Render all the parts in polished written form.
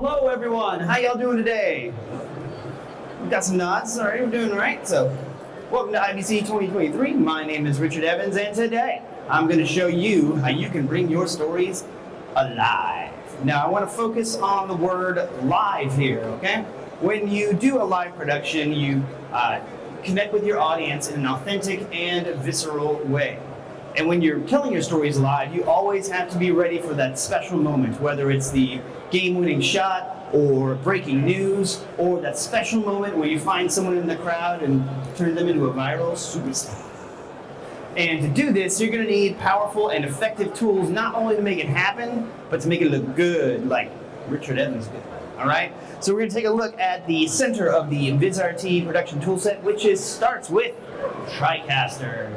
Hello everyone, how y'all doing today? We've got some nods, all right, we're doing all right. So, welcome to IBC 2023. My name is Richard Evans, and today I'm going to show you how you can bring your stories alive. Now, I want to focus on the word live here, okay? When you do a live production, you connect with your audience in an authentic and visceral way. And when you're telling your stories live, you always have to be ready for that special moment, whether it's the game-winning shot, or breaking news, or that special moment where you find someone in the crowd and turn them into a viral superstar. And to do this, you're going to need powerful and effective tools, not only to make it happen, but to make it look good, like Richard Evans did. All right? So we're going to take a look at the center of the Vizrt production toolset, which starts with TriCaster.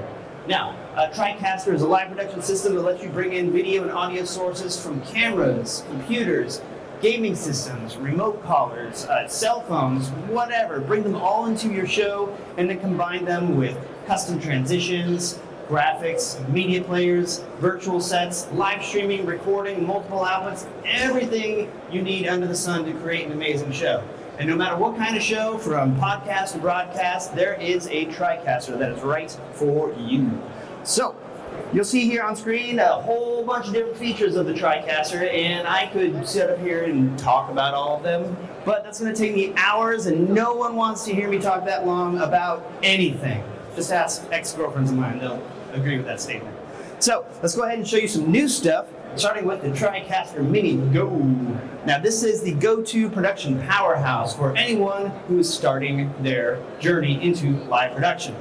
Now, TriCaster is a live production system that lets you bring in video and audio sources from cameras, computers, gaming systems, remote callers, cell phones, whatever. Bring them all into your show and then combine them with custom transitions, graphics, media players, virtual sets, live streaming, recording, multiple outlets, everything you need under the sun to create an amazing show. And no matter what kind of show, from podcast to broadcast, there is a TriCaster that is right for you. So, you'll see here on screen a whole bunch of different features of the TriCaster, and I could sit up here and talk about all of them, but that's going to take me hours, and no one wants to hear me talk that long about anything. Just ask ex-girlfriends of mine, they'll agree with that statement. So, let's go ahead and show you some new stuff, starting with the TriCaster Mini Go. Now, this is the go-to production powerhouse for anyone who is starting their journey into live production.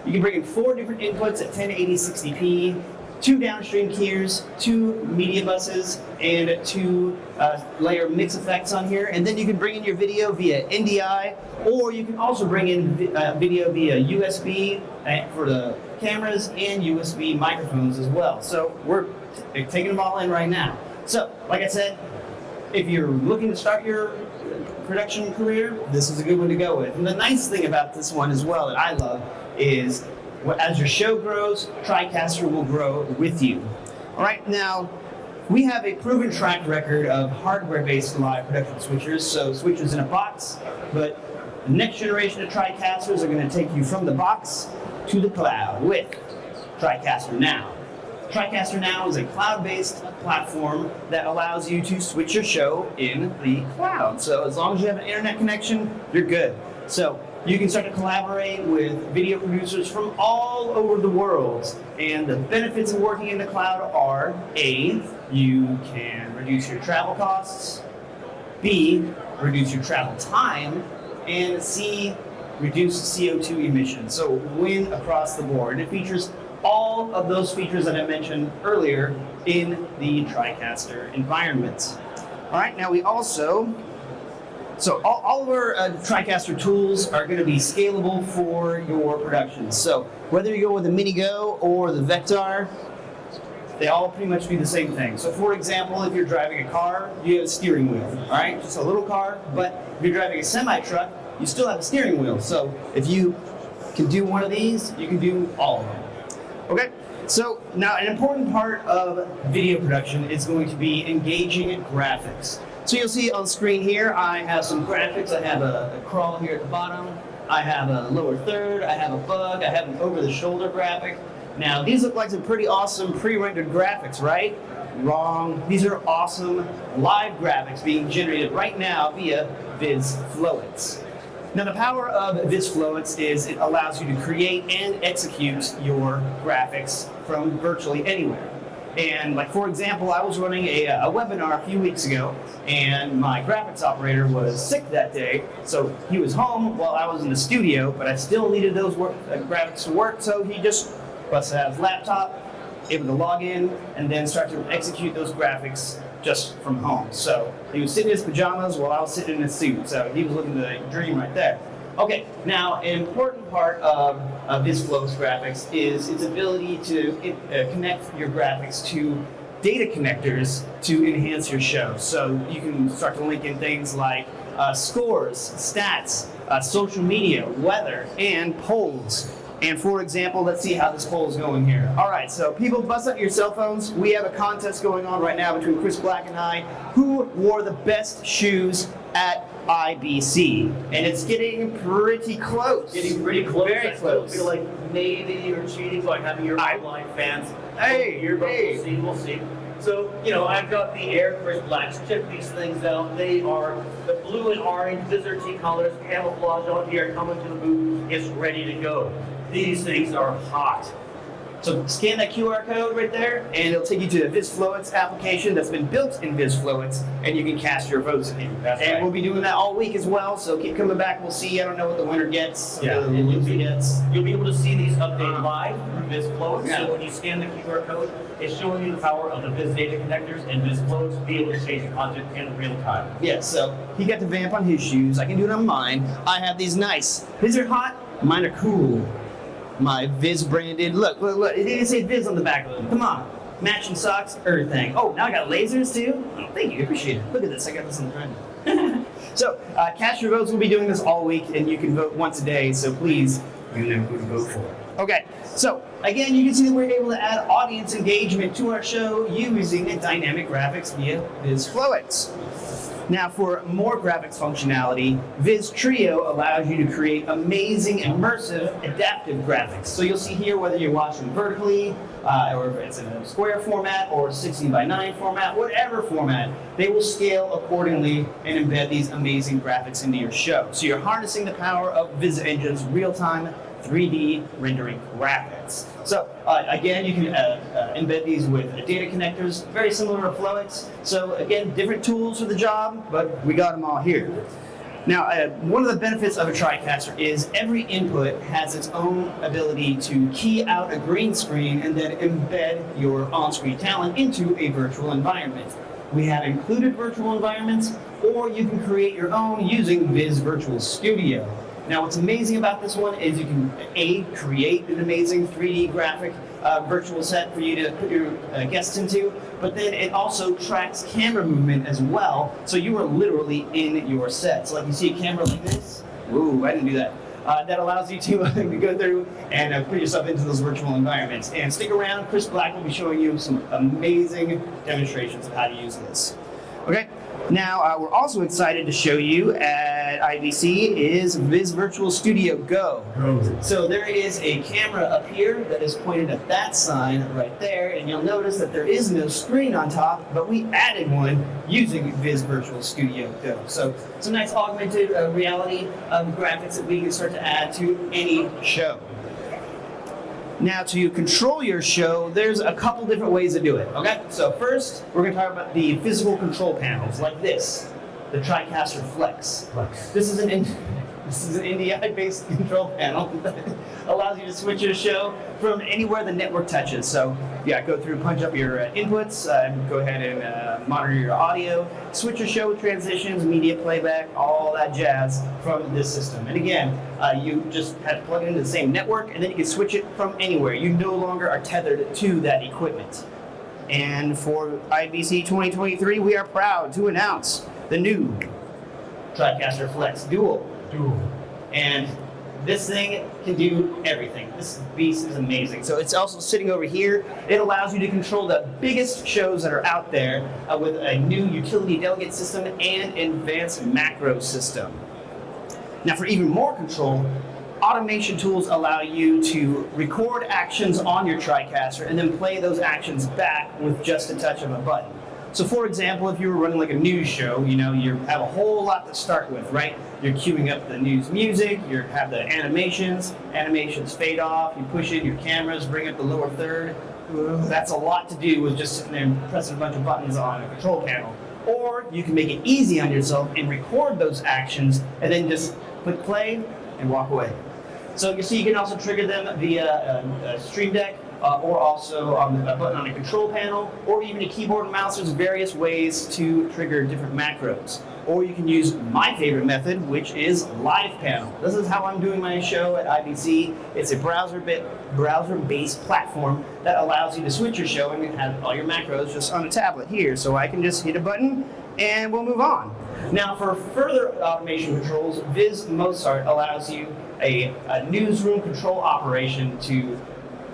You can bring in 4 different inputs at 1080 60p, 2 downstream keys, 2 media buses, and 2 layer mix effects on here. And then you can bring in your video via NDI, or you can also bring in video via USB for the cameras and USB microphones as well. So we're taking them all in right now. So, like I said, if you're looking to start your production career, this is a good one to go with. And the nice thing about this one as well that I love is as your show grows, TriCaster will grow with you. All right, now we have a proven track record of hardware-based live production switchers, so switchers in a box, but the next generation of TriCasters are going to take you from the box to the cloud with TriCaster Now. TriCaster Now is a cloud-based platform that allows you to switch your show in the cloud. So as long as you have an internet connection, you're good. So you can start to collaborate with video producers from all over the world. And the benefits of working in the cloud are A, you can reduce your travel costs, B, reduce your travel time, and C, reduce CO2 emissions. So win across the board. It features all of those features that I mentioned earlier in the TriCaster environment. All right, now we also, so all of our TriCaster tools are going to be scalable for your productions. So whether you go with the Mini Go or the Vector, they all pretty much do the same thing. So for example, if you're driving a car, you have a steering wheel, all right? Just a little car, but if you're driving a semi-truck, you still have a steering wheel. So if you can do one of these, you can do all of them. Okay, so now an important part of video production is going to be engaging graphics. So you'll see on screen here, I have some graphics. I have a crawl here at the bottom. I have a lower third. I have a bug. I have an over-the-shoulder graphic. Now, these look like some pretty awesome pre-rendered graphics, right? Wrong. These are awesome live graphics being generated right now via Viz Flowics. Now, the power of Viz Flowics is it allows you to create and execute your graphics from virtually anywhere. And like, for example, I was running a webinar a few weeks ago, and my graphics operator was sick that day, so he was home while I was in the studio, but I still needed those graphics to work, so he just busted out his laptop, able to log in, and then start to execute those graphics just from home. So he was sitting in his pajamas while I was sitting in a suit, so he was living the dream right there. Okay, now an important part of Viz Flowics graphics is its ability to connect your graphics to data connectors to enhance your show. So you can start to link in things like scores, stats, social media, weather, and polls. And for example, let's see how this poll is going here. All right, so people bust out your cell phones. We have a contest going on right now between Chris Black and I. Who wore the best shoes at IBC? And it's getting pretty close. Getting pretty close. Very close. I feel like maybe you're cheating by having your online fans. Hey, We'll see. So, you know, I've got the Air Chris Blacks. Check these things out. They are the blue and orange Vizrt colors, camouflage on here, coming to the booth. It's ready to go. These things are hot. So scan that QR code right there, and it'll take you to the Viz Flowics application that's been built in Viz Flowics, and you can cast your votes in here. That's and right. we'll be doing that all week as well, so keep coming back. We'll see. I don't know what the winner gets. Yeah, the loser gets. You'll be able to see these updated live through Viz Flowics. Yeah. So when you scan the QR code, it's showing you the power of the Viz data connectors and Viz Flowics to be able to change the content in real time. Yeah, so he got to vamp on his shoes. I can do it on mine. I have these nice. His are hot, mine are cool. My Viz branded, look, it didn't say Viz on the back of them. Come on, matching socks, everything. Oh, now I got lasers too? Oh, thank you, appreciate it. Look at this, I got this on the trend. So, cast your votes. We'll be doing this all week, and you can vote once a day, so please, you know who to vote for. Okay, so again, you can see that we're able to add audience engagement to our show using dynamic graphics via Viz Flowics. Now, for more graphics functionality, Viz Trio allows you to create amazing, immersive, adaptive graphics. So you'll see here whether you're watching vertically, or if it's in a square format, or 16:9 format, whatever format, they will scale accordingly and embed these amazing graphics into your show. So you're harnessing the power of Viz Engine's real-time 3D rendering graphics. So again, you can embed these with data connectors, very similar to Flowics. So again, different tools for the job, but we got them all here. Now, one of the benefits of a TriCaster is every input has its own ability to key out a green screen and then embed your on-screen talent into a virtual environment. We have included virtual environments, or you can create your own using Viz Virtual Studio. Now, what's amazing about this one is you can, create an amazing 3D graphic virtual set for you to put your guests into, but then it also tracks camera movement as well, so you are literally in your set. So like you see a camera like this, ooh, I didn't do that. That allows you to go through and put yourself into those virtual environments. And stick around, Chris Black will be showing you some amazing demonstrations of how to use this. Okay. Now, we're also excited to show you at IBC is Viz Virtual Studio Go. So there is a camera up here that is pointed at that sign right there, and you'll notice that there is no screen on top, but we added one using Viz Virtual Studio Go. So it's a nice augmented reality graphics that we can start to add to any show. Now, to control your show, there's a couple different ways to do it, okay? So first, we're going to talk about the physical control panels, like this, the TriCaster Flex. This is an NDI-based control panel that allows you to switch your show from anywhere the network touches. So, yeah, go through, punch up your inputs, go ahead and monitor your audio, switch your show with transitions, media playback, all that jazz from this system. And again, you just have to plug it into the same network, and then you can switch it from anywhere. You no longer are tethered to that equipment. And for IBC 2023, we are proud to announce the new TriCaster Flex Dual. And this thing can do everything. This beast is amazing. So it's also sitting over here. It allows you to control the biggest shows that are out there with a new utility delegate system and advanced macro system. Now, for even more control, automation tools allow you to record actions on your TriCaster and then play those actions back with just a touch of a button. So for example, if you were running like a news show, you know, you have a whole lot to start with, right? You're queuing up the news music, you have the animations fade off, you push in your cameras, bring up the lower third. That's a lot to do with just sitting there and pressing a bunch of buttons on a control panel. Or you can make it easy on yourself and record those actions and then just click play and walk away. So you see you can also trigger them via Stream Deck, or also on a button on a control panel, or even a keyboard and mouse. There's various ways to trigger different macros. Or you can use my favorite method, which is Live Panel. This is how I'm doing my show at IBC. It's a browser-based platform that allows you to switch your show and have all your macros just on a tablet here. So I can just hit a button and we'll move on. Now, for further automation controls, Viz Mosart allows you a newsroom control operation to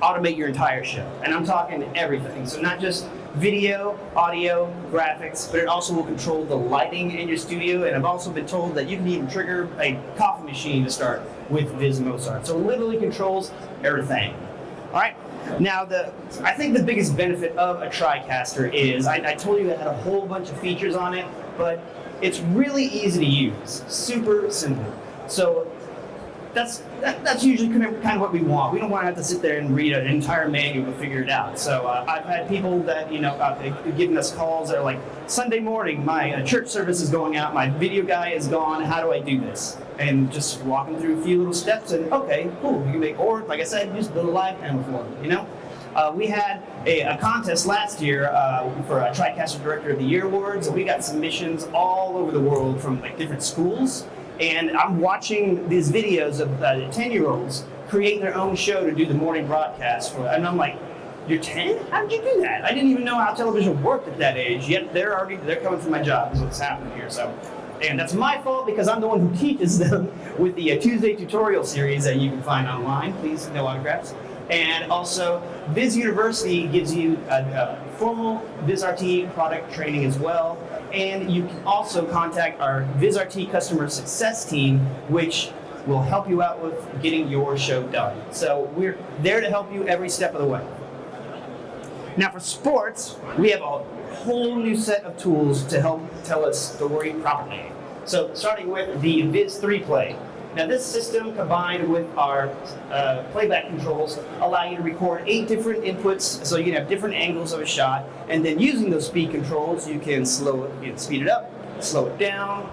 automate your entire show. And I'm talking everything. So not just video, audio, graphics, but it also will control the lighting in your studio. And I've also been told that you can even trigger a coffee machine to start with Viz Mosart. So it literally controls everything. All right. Now, I think the biggest benefit of a TriCaster is, I told you it had a whole bunch of features on it, but it's really easy to use, super simple. So that's usually kind of what we want. We don't want to have to sit there and read an entire manual to figure it out. So I've had people that, giving us calls that are like, Sunday morning, my church service is going out, my video guy is gone, how do I do this? And just walking through a few little steps and, okay, cool, you can make, or like I said, just build a live panel for them, We had a contest last year for a TriCaster Director of the Year Awards, and we got submissions all over the world from like different schools. And I'm watching these videos of 10-year-olds create their own show to do the morning broadcast for, and I'm like, you're 10? How did you do that? I didn't even know how television worked at that age, yet they're coming for my job, is what's happening here. So, and that's my fault because I'm the one who teaches them with the Tuesday tutorial series that you can find online. Please, no autographs. And also, Viz University gives you a formal Vizrt product training as well. And you can also contact our Vizrt customer success team, which will help you out with getting your show done. So we're there to help you every step of the way. Now for sports, we have a whole new set of tools to help tell a story properly. So starting with the Viz 3 Play. Now this system combined with our playback controls allow you to record 8 different inputs, so you can have different angles of a shot, and then using those speed controls you can speed it up, slow it down,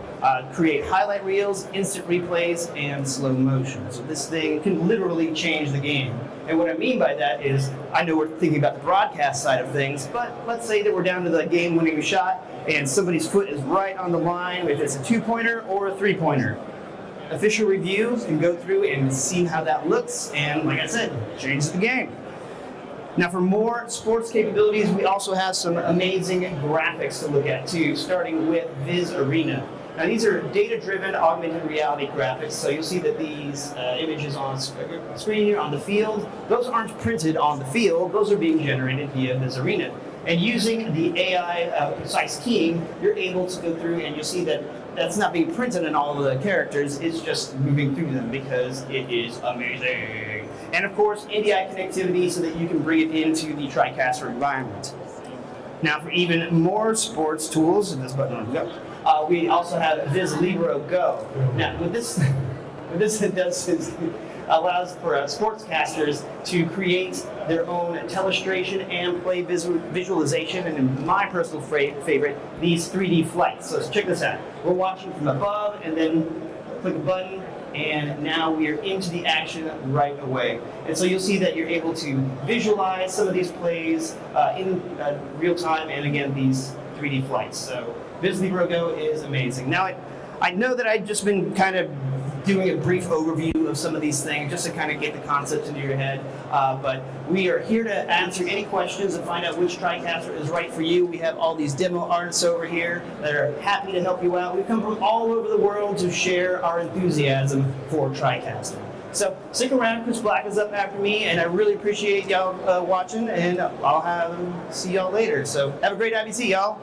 create highlight reels, instant replays, and slow motion. So this thing can literally change the game. And what I mean by that is, I know we're thinking about the broadcast side of things, but let's say that we're down to the game-winning shot and somebody's foot is right on the line, if it's a 2-pointer or a 3-pointer. Official reviews can go through and see how that looks, and like I said, changes the game. Now for more sports capabilities, we also have some amazing graphics to look at too, starting with Viz Arena. Now these are data-driven augmented reality graphics, so you'll see that these images on screen here on the field, those aren't printed on the field, those are being generated via Viz Arena. And using the AI precise keying, you're able to go through and you'll see that that's not being printed in all of the characters, it's just moving through them because it is amazing. And of course, NDI connectivity so that you can bring it into the TriCaster environment. Now for even more sports tools, this button on go, we also have Viz Libero Go. Now what this does is allows for sportscasters to create their own telestration and play visualization, and in my personal favorite, these 3D flights. So check this out. We're watching from above and then click a button, and now we are into the action right away. And so you'll see that you're able to visualize some of these plays in real time, and again, these 3D flights. So Viz Libero Go is amazing. Now, I know that I've just been kind of doing a brief overview of some of these things just to kind of get the concept into your head. But we are here to answer any questions and find out which TriCaster is right for you. We have all these demo artists over here that are happy to help you out. We've come from all over the world to share our enthusiasm for TriCaster. So stick around, Chris Black is up after me, and I really appreciate y'all watching, and I'll see y'all later. So have a great IBC, y'all.